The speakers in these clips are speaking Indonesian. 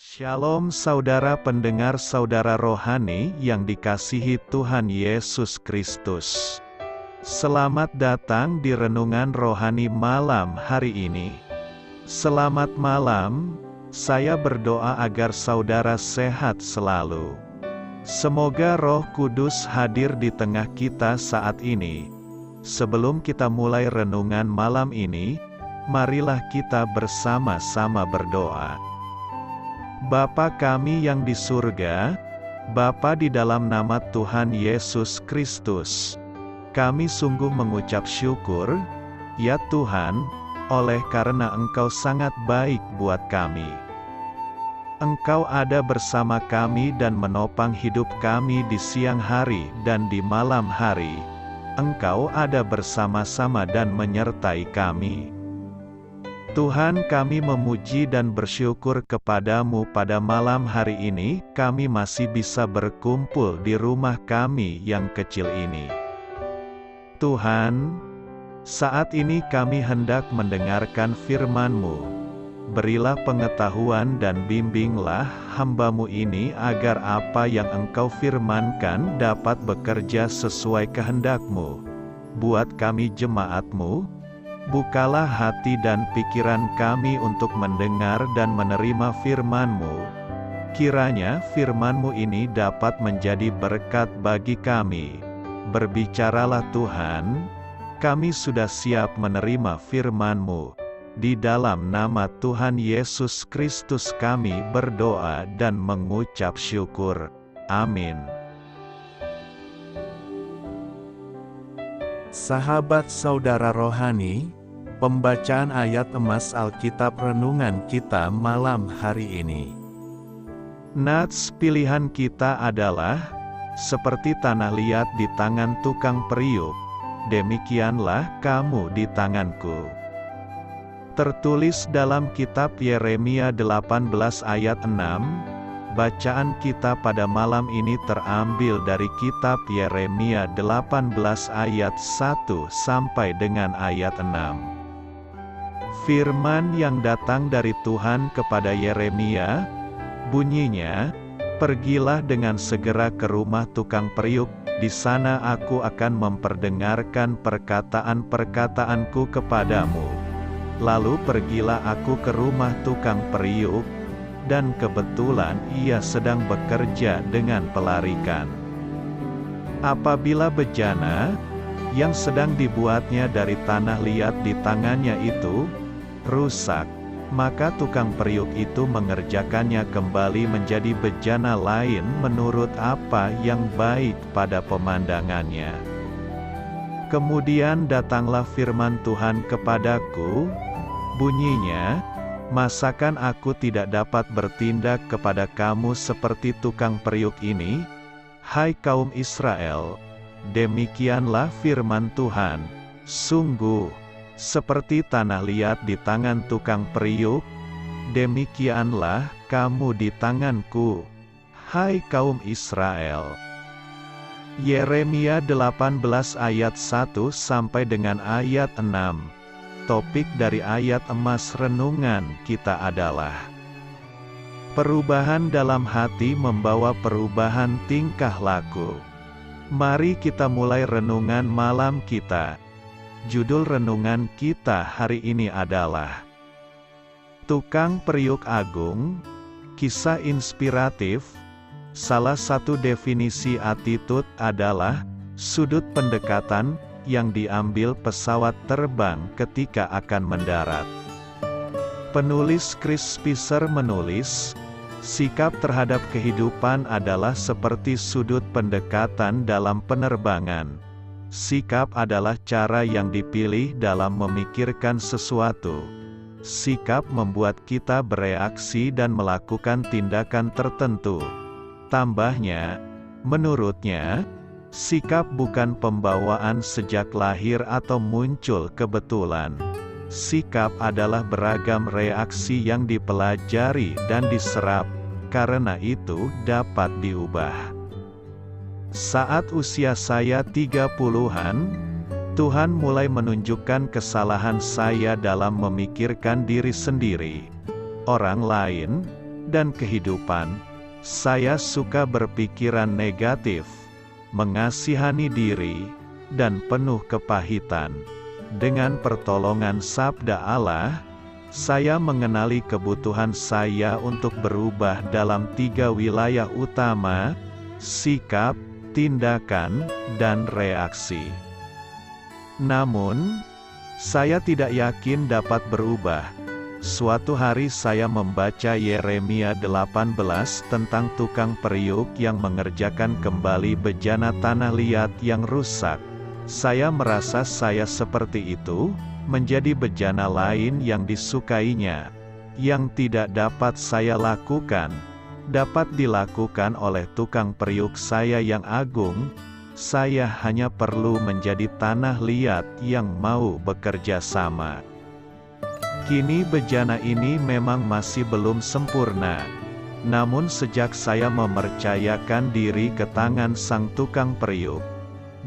Shalom saudara pendengar saudara rohani yang dikasihi Tuhan Yesus Kristus. Selamat datang di renungan rohani malam hari ini. Selamat malam, saya berdoa agar saudara sehat selalu. Semoga Roh Kudus hadir di tengah kita saat ini. Sebelum kita mulai renungan malam ini, marilah kita bersama-sama berdoa. Bapa kami yang di surga, Bapa di dalam nama Tuhan Yesus Kristus, kami sungguh mengucap syukur, ya Tuhan, oleh karena Engkau sangat baik buat kami. Engkau ada bersama kami dan menopang hidup kami di siang hari dan di malam hari. Engkau ada bersama-sama dan menyertai kami. Tuhan, kami memuji dan bersyukur kepadamu pada malam hari ini, kami masih bisa berkumpul di rumah kami yang kecil ini. Tuhan, saat ini kami hendak mendengarkan firman-Mu. Berilah pengetahuan dan bimbinglah hamba-Mu ini agar apa yang Engkau firmankan dapat bekerja sesuai kehendak-Mu. Buat kami jemaat-Mu, bukalah hati dan pikiran kami untuk mendengar dan menerima firman-Mu. Kiranya firman-Mu ini dapat menjadi berkat bagi kami. Berbicaralah Tuhan, kami sudah siap menerima firman-Mu. Di dalam nama Tuhan Yesus Kristus kami berdoa dan mengucap syukur. Amin. Sahabat saudara rohani, pembacaan ayat emas Alkitab renungan kita malam hari ini. Nats pilihan kita adalah, seperti tanah liat di tangan tukang periuk, demikianlah kamu di tanganku. Tertulis dalam kitab Yeremia 18 ayat 6, bacaan kita pada malam ini terambil dari kitab Yeremia 18 ayat 1 sampai dengan ayat 6. Firman yang datang dari Tuhan kepada Yeremia, bunyinya, "Pergilah dengan segera ke rumah tukang periuk, di sana aku akan memperdengarkan perkataan-perkataanku kepadamu. Lalu pergilah aku ke rumah tukang periuk, dan kebetulan ia sedang bekerja dengan pelarikan. Apabila bejana, yang sedang dibuatnya dari tanah liat di tangannya itu, rusak, maka tukang periuk itu mengerjakannya kembali menjadi bejana lain menurut apa yang baik pada pemandangannya. Kemudian datanglah firman Tuhan kepadaku, bunyinya, masakan aku tidak dapat bertindak kepada kamu seperti tukang periuk ini, hai kaum Israel? Demikianlah firman Tuhan, sungguh, seperti tanah liat di tangan tukang periuk, demikianlah kamu di tanganku, hai kaum Israel." Yeremia 18 ayat 1 sampai dengan ayat 6. Topik dari ayat emas renungan kita adalah perubahan dalam hati membawa perubahan tingkah laku. Mari kita mulai renungan malam kita. Judul renungan kita hari ini adalah Tukang Periuk Agung, Kisah Inspiratif. Salah satu definisi attitude adalah sudut pendekatan yang diambil pesawat terbang ketika akan mendarat. Penulis Chris Spicer menulis, sikap terhadap kehidupan adalah seperti sudut pendekatan dalam penerbangan. Sikap adalah cara yang dipilih dalam memikirkan sesuatu. Sikap membuat kita bereaksi dan melakukan tindakan tertentu. Tambahnya, menurutnya, sikap bukan pembawaan sejak lahir atau muncul kebetulan. Sikap adalah beragam reaksi yang dipelajari dan diserap, karena itu dapat diubah. Saat usia saya 30-an, Tuhan mulai menunjukkan kesalahan saya dalam memikirkan diri sendiri, orang lain, dan kehidupan, saya suka berpikiran negatif, mengasihani diri, dan penuh kepahitan. Dengan pertolongan sabda Allah, saya mengenali kebutuhan saya untuk berubah dalam 3 wilayah utama: sikap, tindakan, dan reaksi. Namun, saya tidak yakin dapat berubah. Suatu hari saya membaca Yeremia 18 tentang tukang periuk yang mengerjakan kembali bejana tanah liat yang rusak. Saya merasa saya seperti itu, menjadi bejana lain yang disukainya. Yang tidak dapat saya lakukan, dapat dilakukan oleh tukang periuk saya yang agung. Saya hanya perlu menjadi tanah liat yang mau bekerja sama. Kini bejana ini memang masih belum sempurna. Namun sejak saya mempercayakan diri ke tangan sang tukang periuk,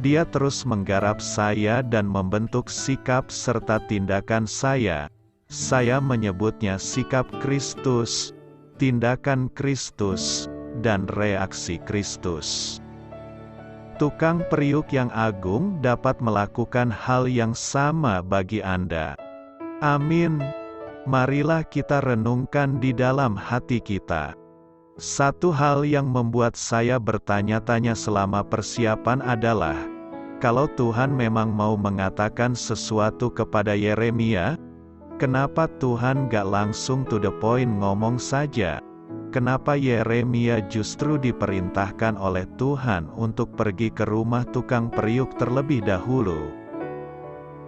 dia terus menggarap saya dan membentuk sikap serta tindakan saya. Saya menyebutnya sikap Kristus, tindakan Kristus, dan reaksi Kristus. Tukang periuk yang agung dapat melakukan hal yang sama bagi Anda. Amin. Marilah kita renungkan di dalam hati kita. Satu hal yang membuat saya bertanya-tanya selama persiapan adalah, kalau Tuhan memang mau mengatakan sesuatu kepada Yeremia, kenapa Tuhan gak langsung to the point ngomong saja? Kenapa Yeremia justru diperintahkan oleh Tuhan untuk pergi ke rumah tukang periuk terlebih dahulu?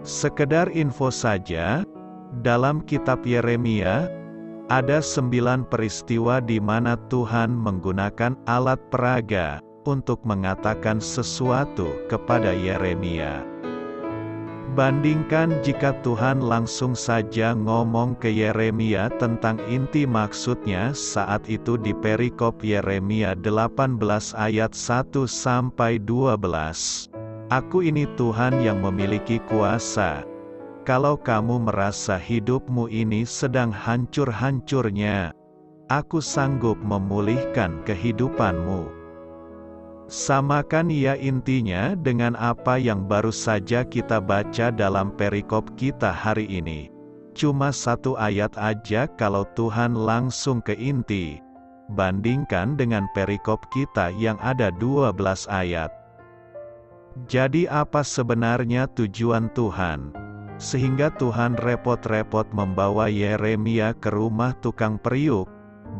Sekedar info saja, dalam kitab Yeremia, ada 9 peristiwa di mana Tuhan menggunakan alat peraga untuk mengatakan sesuatu kepada Yeremia. Bandingkan jika Tuhan langsung saja ngomong ke Yeremia tentang inti maksudnya saat itu di perikop Yeremia 18 ayat 1-12. Aku ini Tuhan yang memiliki kuasa. Kalau kamu merasa hidupmu ini sedang hancur-hancurnya, aku sanggup memulihkan kehidupanmu. Samakan ya intinya dengan apa yang baru saja kita baca dalam perikop kita hari ini. Cuma 1 ayat aja kalau Tuhan langsung ke inti. Bandingkan dengan perikop kita yang ada 12 ayat. Jadi apa sebenarnya tujuan Tuhan? Sehingga Tuhan repot-repot membawa Yeremia ke rumah tukang periuk.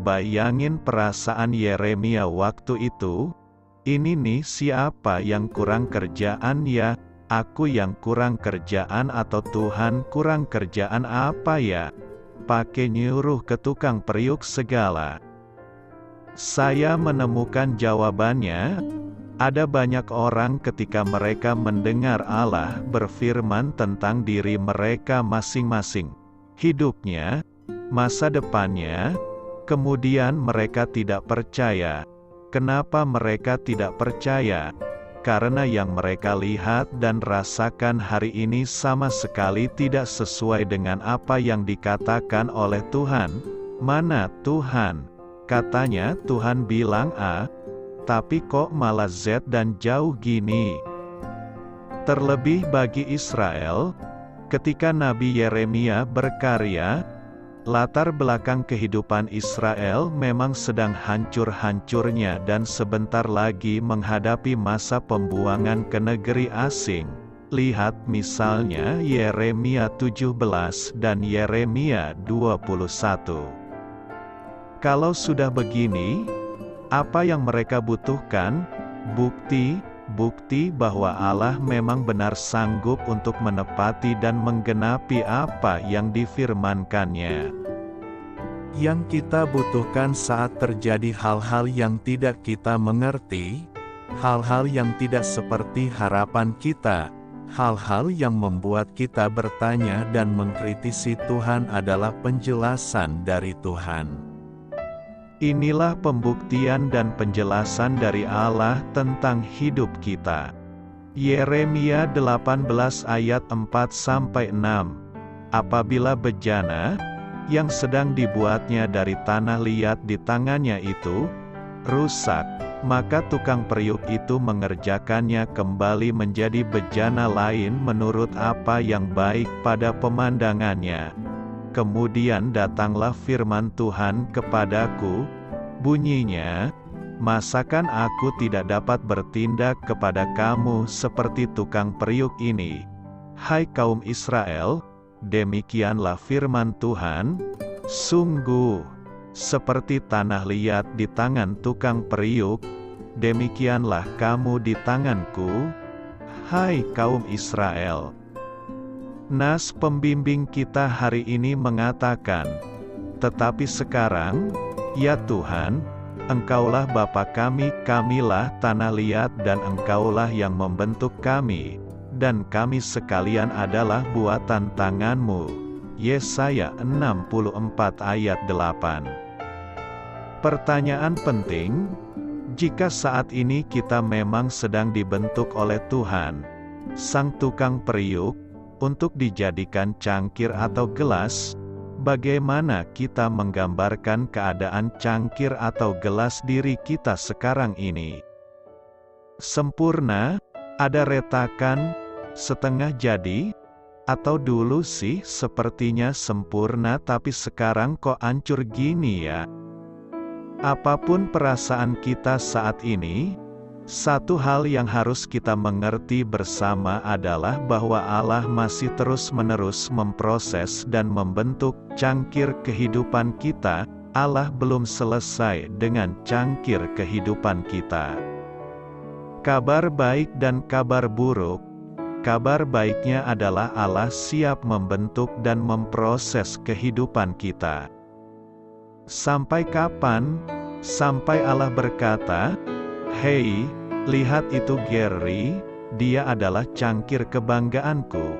Bayangin perasaan Yeremia waktu itu. Ini nih siapa yang kurang kerjaan ya? Aku yang kurang kerjaan atau Tuhan kurang kerjaan apa ya? Pakai nyuruh ke tukang periuk segala. Saya menemukan jawabannya. Ada banyak orang ketika mereka mendengar Allah berfirman tentang diri mereka masing-masing, hidupnya, masa depannya, kemudian mereka tidak percaya. Kenapa mereka tidak percaya? Karena yang mereka lihat dan rasakan hari ini sama sekali tidak sesuai dengan apa yang dikatakan oleh Tuhan. Mana Tuhan? Katanya Tuhan bilang A, tapi kok malah Z dan jauh gini. Terlebih bagi Israel, ketika Nabi Yeremia berkarya, latar belakang kehidupan Israel memang sedang hancur-hancurnya dan sebentar lagi menghadapi masa pembuangan ke negeri asing. Lihat misalnya Yeremia 17 dan Yeremia 21. Kalau sudah begini, apa yang mereka butuhkan? Bukti bahwa Allah memang benar sanggup untuk menepati dan menggenapi apa yang difirmankannya. Yang kita butuhkan saat terjadi hal-hal yang tidak kita mengerti, hal-hal yang tidak seperti harapan kita, hal-hal yang membuat kita bertanya dan mengkritisi Tuhan adalah penjelasan dari Tuhan. Inilah pembuktian dan penjelasan dari Allah tentang hidup kita. Yeremia 18 ayat 4-6. Apabila bejana, yang sedang dibuatnya dari tanah liat di tangannya itu, rusak, maka tukang periuk itu mengerjakannya kembali menjadi bejana lain menurut apa yang baik pada pemandangannya. Kemudian datanglah firman Tuhan kepadaku, bunyinya, masakan aku tidak dapat bertindak kepada kamu seperti tukang periuk ini, hai kaum Israel? Demikianlah firman Tuhan, sungguh, seperti tanah liat di tangan tukang periuk, demikianlah kamu di tanganku, hai kaum Israel. Nas pembimbing kita hari ini mengatakan, tetapi sekarang, ya Tuhan, Engkaulah Bapa kami, kamilah tanah liat dan Engkaulah yang membentuk kami, dan kami sekalian adalah buatan tangan-Mu. Yesaya 64 ayat 8. Pertanyaan penting, jika saat ini kita memang sedang dibentuk oleh Tuhan, Sang Tukang Periuk, untuk dijadikan cangkir atau gelas, bagaimana kita menggambarkan keadaan cangkir atau gelas diri kita sekarang ini? Sempurna, ada retakan, setengah jadi, atau dulu sih sepertinya sempurna tapi sekarang kok hancur gini ya? Apapun perasaan kita saat ini, satu hal yang harus kita mengerti bersama adalah bahwa Allah masih terus-menerus memproses dan membentuk cangkir kehidupan kita. Allah belum selesai dengan cangkir kehidupan kita. Kabar baik dan kabar buruk. Kabar baiknya adalah Allah siap membentuk dan memproses kehidupan kita. Sampai kapan? Sampai Allah berkata, "Hei, lihat itu Gary, dia adalah cangkir kebanggaanku."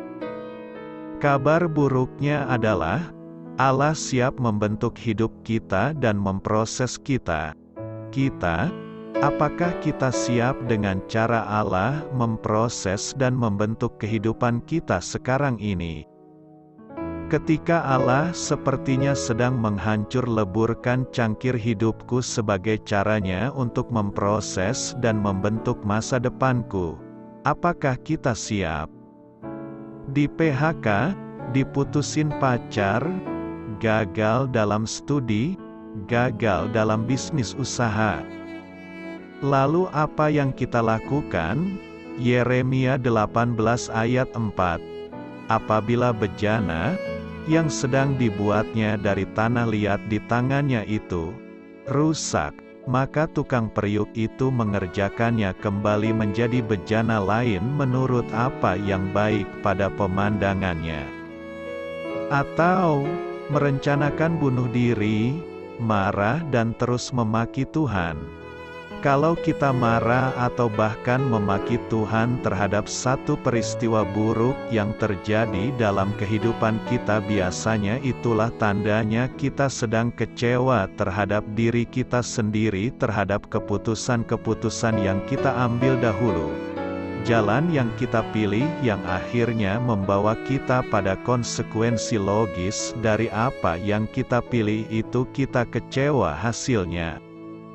Kabar buruknya adalah, Allah siap membentuk hidup kita dan memproses kita. Apakah kita siap dengan cara Allah memproses dan membentuk kehidupan kita sekarang ini? Ketika Allah sepertinya sedang menghancur leburkan cangkir hidupku sebagai caranya untuk memproses dan membentuk masa depanku, apakah kita siap? Di PHK, diputusin pacar, gagal dalam studi, gagal dalam bisnis usaha. Lalu apa yang kita lakukan? Yeremia 18 ayat 4. Apabila bejana, yang sedang dibuatnya dari tanah liat di tangannya itu, rusak, maka tukang periuk itu mengerjakannya kembali menjadi bejana lain menurut apa yang baik pada pemandangannya. Atau, merencanakan bunuh diri, marah dan terus memaki Tuhan. Kalau kita marah atau bahkan memaki Tuhan terhadap satu peristiwa buruk yang terjadi dalam kehidupan kita, biasanya itulah tandanya kita sedang kecewa terhadap diri kita sendiri, terhadap keputusan-keputusan yang kita ambil dahulu. Jalan yang kita pilih yang akhirnya membawa kita pada konsekuensi logis dari apa yang kita pilih itu, kita kecewa hasilnya.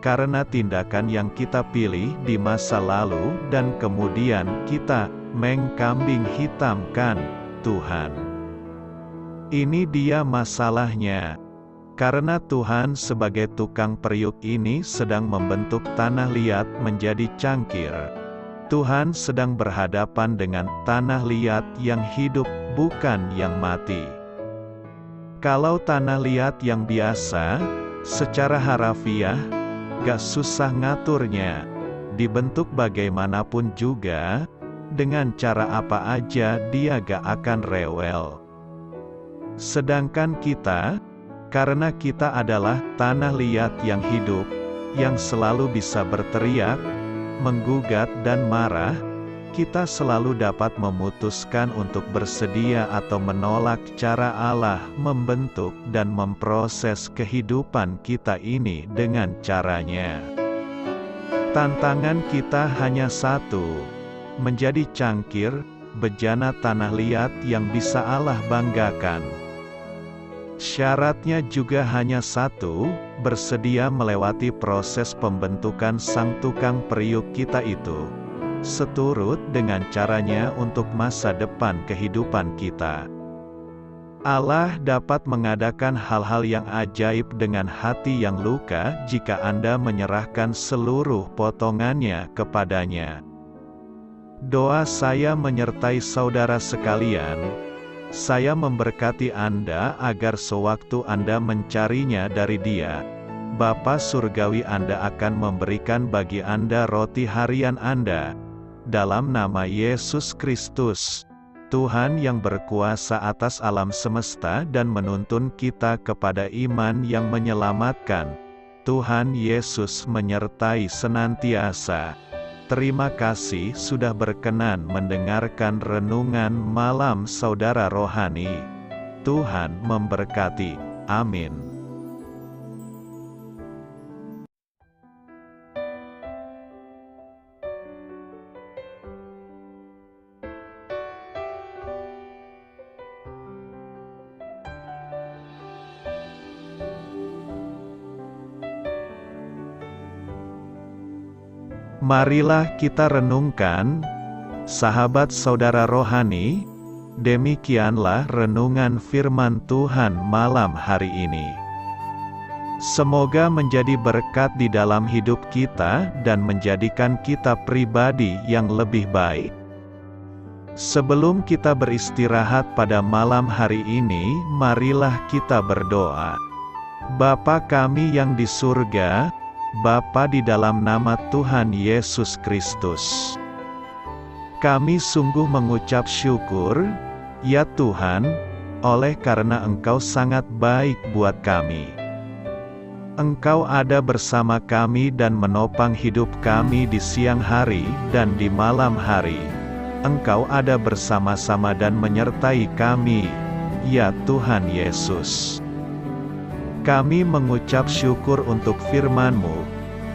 Karena tindakan yang kita pilih di masa lalu dan kemudian kita mengkambing hitamkan Tuhan. Ini dia masalahnya. Karena Tuhan sebagai tukang periuk ini sedang membentuk tanah liat menjadi cangkir. Tuhan sedang berhadapan dengan tanah liat yang hidup, bukan yang mati. Kalau tanah liat yang biasa, secara harafiah, gak susah ngaturnya, dibentuk bagaimanapun juga, dengan cara apa aja dia gak akan rewel. Sedangkan kita, karena kita adalah tanah liat yang hidup, yang selalu bisa berteriak, menggugat dan marah, kita selalu dapat memutuskan untuk bersedia atau menolak cara Allah membentuk dan memproses kehidupan kita ini dengan caranya. Tantangan kita hanya satu, menjadi cangkir, bejana tanah liat yang bisa Allah banggakan. Syaratnya juga hanya satu, bersedia melewati proses pembentukan sang tukang periuk kita itu, seturut dengan caranya untuk masa depan kehidupan kita. Allah dapat mengadakan hal-hal yang ajaib dengan hati yang luka jika Anda menyerahkan seluruh potongannya kepadanya. Doa saya menyertai saudara sekalian. Saya memberkati Anda agar sewaktu Anda mencarinya dari Dia, Bapa Surgawi Anda akan memberikan bagi Anda roti harian Anda. Dalam nama Yesus Kristus, Tuhan yang berkuasa atas alam semesta dan menuntun kita kepada iman yang menyelamatkan, Tuhan Yesus menyertai senantiasa. Terima kasih sudah berkenan mendengarkan renungan malam saudara rohani. Tuhan memberkati. Amin. Marilah kita renungkan, sahabat saudara rohani, demikianlah renungan firman Tuhan malam hari ini. Semoga menjadi berkat di dalam hidup kita dan menjadikan kita pribadi yang lebih baik. Sebelum kita beristirahat pada malam hari ini, marilah kita berdoa. Bapa kami yang di surga, Bapa di dalam nama Tuhan Yesus Kristus, kami sungguh mengucap syukur, ya Tuhan, oleh karena Engkau sangat baik buat kami. Engkau ada bersama kami dan menopang hidup kami di siang hari dan di malam hari. Engkau ada bersama-sama dan menyertai kami, ya Tuhan Yesus. Kami mengucap syukur untuk firman-Mu,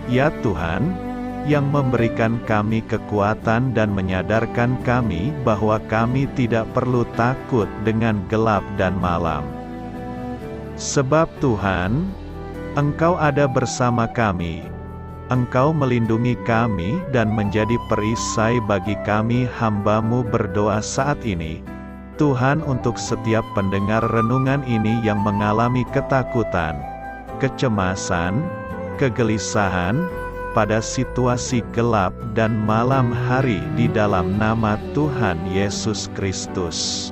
ya Tuhan, yang memberikan kami kekuatan dan menyadarkan kami bahwa kami tidak perlu takut dengan gelap dan malam. Sebab Tuhan, Engkau ada bersama kami. Engkau melindungi kami dan menjadi perisai bagi kami hamba-Mu berdoa saat ini. Tuhan, untuk setiap pendengar renungan ini yang mengalami ketakutan, kecemasan, kegelisahan, pada situasi gelap dan malam hari di dalam nama Tuhan Yesus Kristus.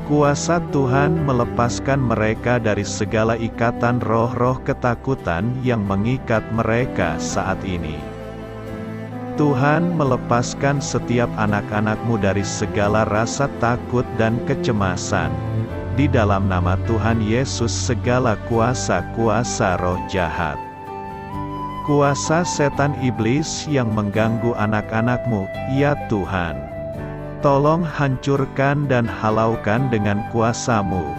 Kuasa Tuhan melepaskan mereka dari segala ikatan roh-roh ketakutan yang mengikat mereka saat ini. Tuhan melepaskan setiap anak-anak-Mu dari segala rasa takut dan kecemasan. Di dalam nama Tuhan Yesus segala kuasa-kuasa roh jahat, kuasa setan iblis yang mengganggu anak-anak-Mu, ya Tuhan, tolong hancurkan dan halaukan dengan kuasa-Mu.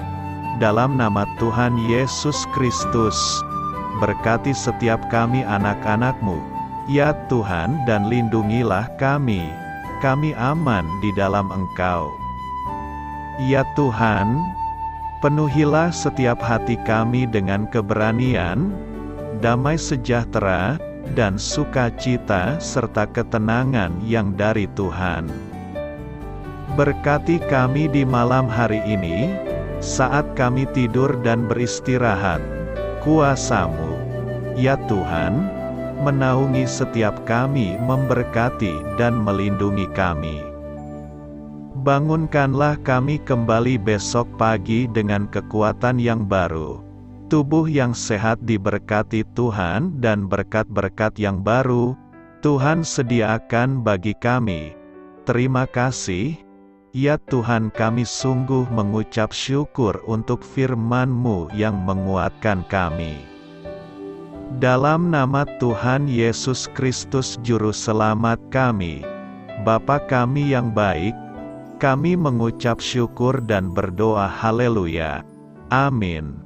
Dalam nama Tuhan Yesus Kristus, berkati setiap kami anak-anak-Mu, ya Tuhan, dan lindungilah kami aman di dalam Engkau. Ya Tuhan, penuhilah setiap hati kami dengan keberanian, damai sejahtera, dan sukacita serta ketenangan yang dari Tuhan. Berkati kami di malam hari ini, saat kami tidur dan beristirahat. Kuasa-Mu, ya Tuhan, menaungi setiap kami, memberkati dan melindungi kami. Bangunkanlah kami kembali besok pagi dengan kekuatan yang baru, tubuh yang sehat diberkati Tuhan, dan berkat-berkat yang baru Tuhan sediakan bagi kami. Terima kasih, ya Tuhan, kami sungguh mengucap syukur untuk firman-Mu yang menguatkan kami. Dalam nama Tuhan Yesus Kristus Juru Selamat kami, Bapa kami yang baik, kami mengucap syukur dan berdoa haleluya. Amin.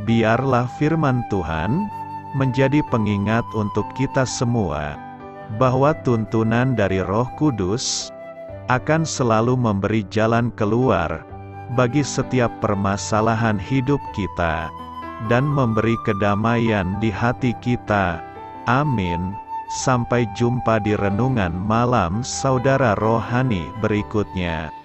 Biarlah firman Tuhan menjadi pengingat untuk kita semua, bahwa tuntunan dari Roh Kudus akan selalu memberi jalan keluar bagi setiap permasalahan hidup kita, dan memberi kedamaian di hati kita. Amin. Sampai jumpa di renungan malam saudara rohani berikutnya.